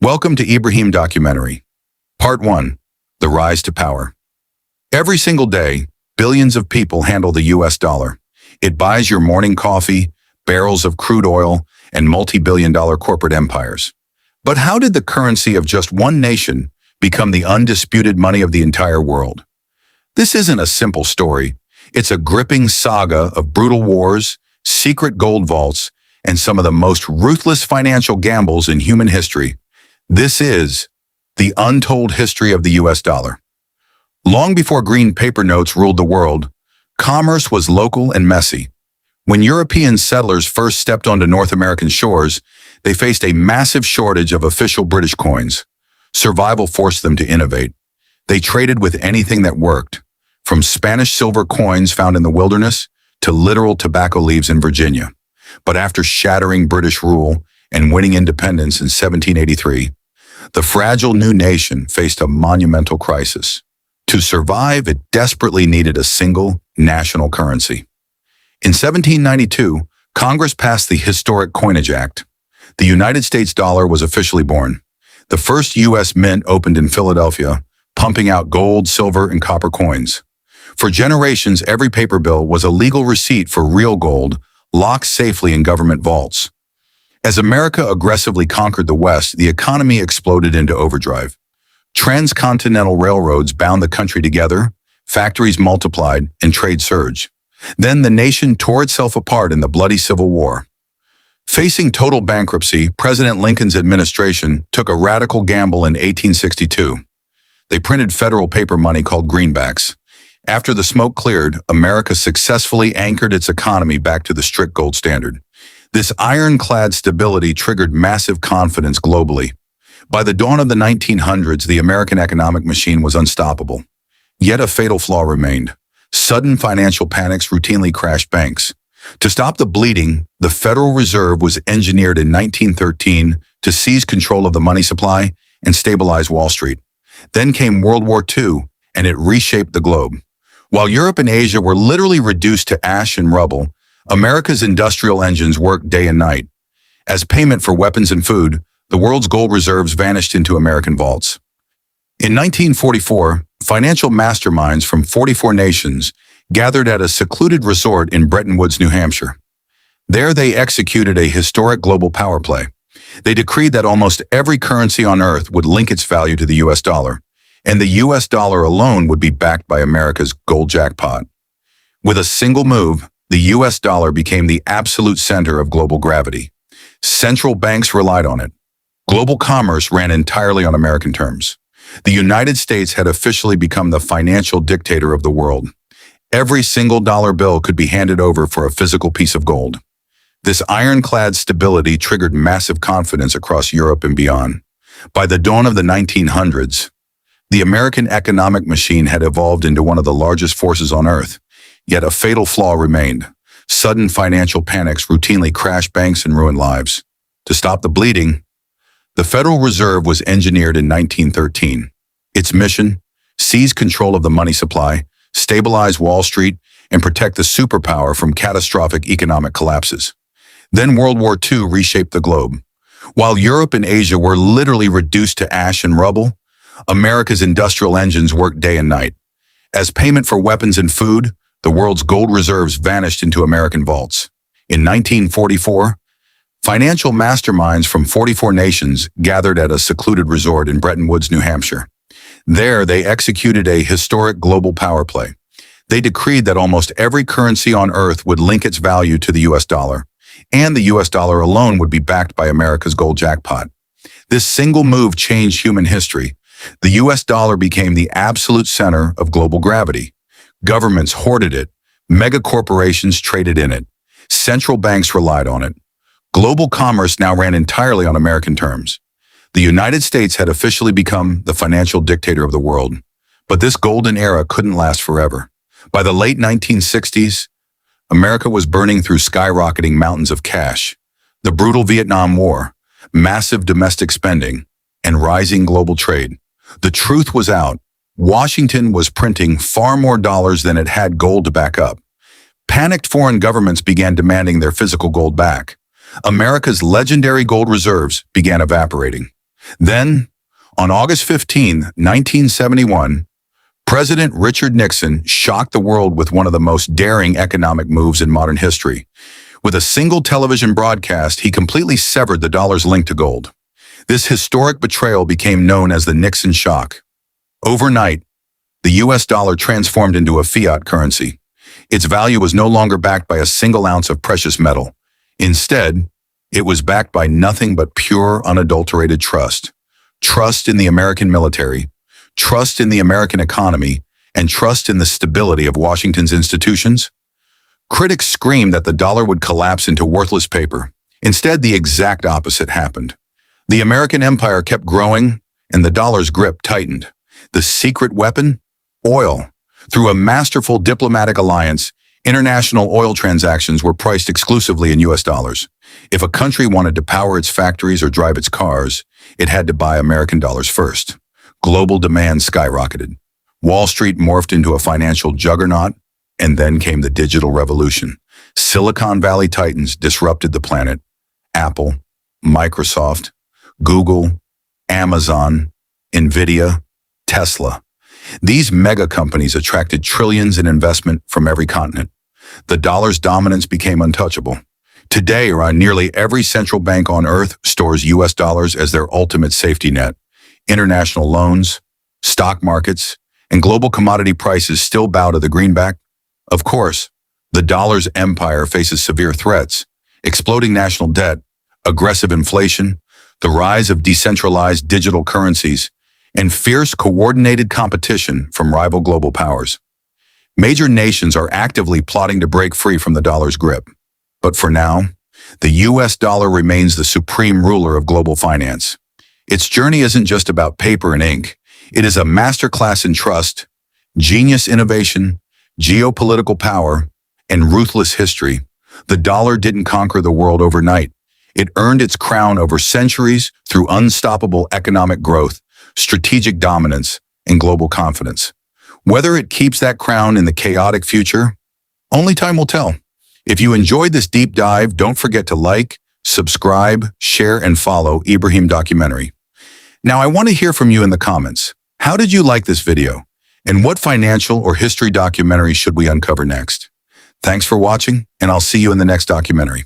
Welcome to Ibrahim Documentary. Part 1. The Rise to Power. Every single day, billions of people handle the US dollar. It buys your morning coffee, barrels of crude oil, and multi-billion-dollar corporate empires. But how did the currency of just one nation become the undisputed money of the entire world? This isn't a simple story. It's a gripping saga of brutal wars, secret gold vaults, and some of the most ruthless financial gambles in human history. This is the untold history of the US dollar. Long before green paper notes ruled the world, commerce was local and messy. When European settlers first stepped onto North American shores, they faced a massive shortage of official British coins. Survival forced them to innovate. They traded with anything that worked, from Spanish silver coins found in the wilderness to literal tobacco leaves in Virginia. But after shattering British rule and winning independence in 1783, the fragile new nation faced a monumental crisis. To survive, it desperately needed a single national currency. In 1792, Congress passed the historic Coinage Act. The United States dollar was officially born. The first U.S. mint opened in Philadelphia, pumping out gold, silver, and copper coins. For generations, every paper bill was a legal receipt for real gold, locked safely in government vaults. As America aggressively conquered the West, the economy exploded into overdrive. Transcontinental railroads bound the country together, factories multiplied, and trade surged. Then the nation tore itself apart in the bloody Civil War. Facing total bankruptcy, President Lincoln's administration took a radical gamble in 1862. They printed federal paper money called greenbacks. After the smoke cleared, America successfully anchored its economy back to the strict gold standard. This ironclad stability triggered massive confidence globally. By the dawn of the 1900s, the American economic machine was unstoppable. Yet a fatal flaw remained. Sudden financial panics routinely crashed banks. To stop the bleeding, the Federal Reserve was engineered in 1913 to seize control of the money supply and stabilize Wall Street. Then came World War II, and it reshaped the globe. While Europe and Asia were literally reduced to ash and rubble, America's industrial engines worked day and night. As payment for weapons and food, the world's gold reserves vanished into American vaults. In 1944, financial masterminds from 44 nations gathered at a secluded resort in Bretton Woods, New Hampshire. There they executed a historic global power play. They decreed that almost every currency on earth would link its value to the US dollar, and the US dollar alone would be backed by America's gold jackpot. With a single move, the US dollar became the absolute center of global gravity. Central banks relied on it. Global commerce ran entirely on American terms. The United States had officially become the financial dictator of the world. Every single dollar bill could be handed over for a physical piece of gold. This ironclad stability triggered massive confidence across Europe and beyond. By the dawn of the 1900s, the American economic machine had evolved into one of the largest forces on earth. Yet a fatal flaw remained. Sudden financial panics routinely crashed banks and ruined lives. To stop the bleeding, the Federal Reserve was engineered in 1913. Its mission: seize control of the money supply, stabilize Wall Street, and protect the superpower from catastrophic economic collapses. Then World War II reshaped the globe. While Europe and Asia were literally reduced to ash and rubble, America's industrial engines worked day and night. As payment for weapons and food, the world's gold reserves vanished into American vaults. In 1944, financial masterminds from 44 nations gathered at a secluded resort in Bretton Woods, New Hampshire. There, they executed a historic global power play. They decreed that almost every currency on earth would link its value to the US dollar, and the US dollar alone would be backed by America's gold jackpot. This single move changed human history. The US dollar became the absolute center of global gravity. Governments hoarded it. Mega corporations traded in it. Central banks relied on it. Global commerce now ran entirely on American terms. The United States had officially become the financial dictator of the world. But this golden era couldn't last forever. By the late 1960s, America was burning through skyrocketing mountains of cash. The brutal Vietnam War, massive domestic spending, and rising global trade. The truth was out. Washington was printing far more dollars than it had gold to back up. Panicked foreign governments began demanding their physical gold back. America's legendary gold reserves began evaporating. Then, on August 15, 1971, President Richard Nixon shocked the world with one of the most daring economic moves in modern history. With a single television broadcast, he completely severed the dollar's link to gold. This historic betrayal became known as the Nixon Shock. Overnight, the US dollar transformed into a fiat currency. Its value was no longer backed by a single ounce of precious metal. Instead, it was backed by nothing but pure, unadulterated trust. Trust in the American military, trust in the American economy, and trust in the stability of Washington's institutions. Critics screamed that the dollar would collapse into worthless paper. Instead, the exact opposite happened. The American empire kept growing, and the dollar's grip tightened. The secret weapon? Oil. Through a masterful diplomatic alliance, international oil transactions were priced exclusively in US dollars. If a country wanted to power its factories or drive its cars, it had to buy American dollars first. Global demand skyrocketed. Wall Street morphed into a financial juggernaut, and then came the digital revolution. Silicon Valley titans disrupted the planet. Apple, Microsoft, Google, Amazon, Nvidia, Tesla. These mega companies attracted trillions in investment from every continent. The dollar's dominance became untouchable. Today, around nearly every central bank on Earth stores US dollars as their ultimate safety net. International loans, stock markets, and global commodity prices still bow to the greenback. Of course, the dollar's empire faces severe threats: exploding national debt, aggressive inflation, the rise of decentralized digital currencies, and fierce coordinated competition from rival global powers. Major nations are actively plotting to break free from the dollar's grip. But for now, the US dollar remains the supreme ruler of global finance. Its journey isn't just about paper and ink. It is a masterclass in trust, genius innovation, geopolitical power, and ruthless history. The dollar didn't conquer the world overnight. It earned its crown over centuries through unstoppable economic growth, strategic dominance, and global confidence. Whether it keeps that crown in the chaotic future, only time will tell. If you enjoyed this deep dive, don't forget to like, subscribe, share, and follow Ibrahim Documentary. Now, I want to hear from you in the comments. How did you like this video? And what financial or history documentary should we uncover next? Thanks for watching, and I'll see you in the next documentary.